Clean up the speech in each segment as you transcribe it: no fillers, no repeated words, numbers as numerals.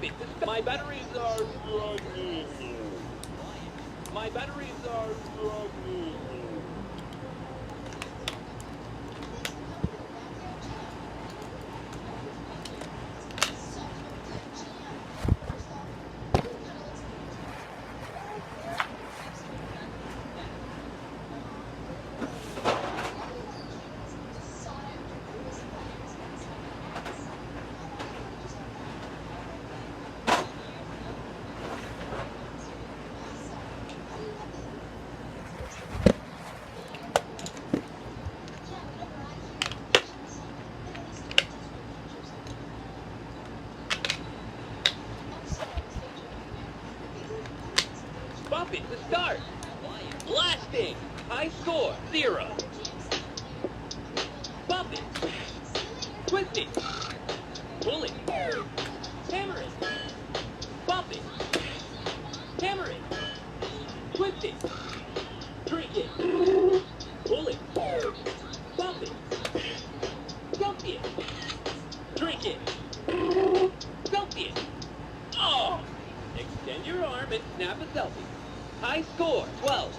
it. My batteries are struggling. My batteries are struggling. Bump it to start. Blasting. High score, 0. Bump it. Twist it. Pull it. Hammer it. Bump it. Hammer it. Twist it. Drink it. Pull it. Bump it. Dump it. Drink it. Dump it. Oh! Extend your arm and snap a selfie. High score, 12.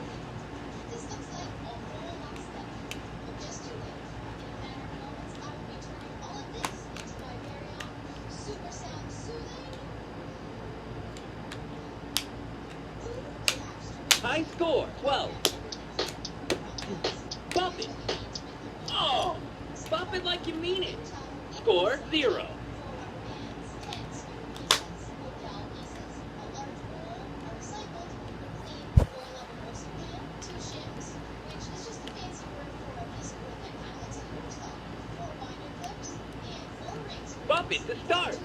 This looks like a whole lot of stuff, but just too late. In a matter of moments, I will be turning all of this into my very own super sound soothing. High score, 12. Bump it. Oh! Bump it like you mean it. Score, 0. Bump it to start.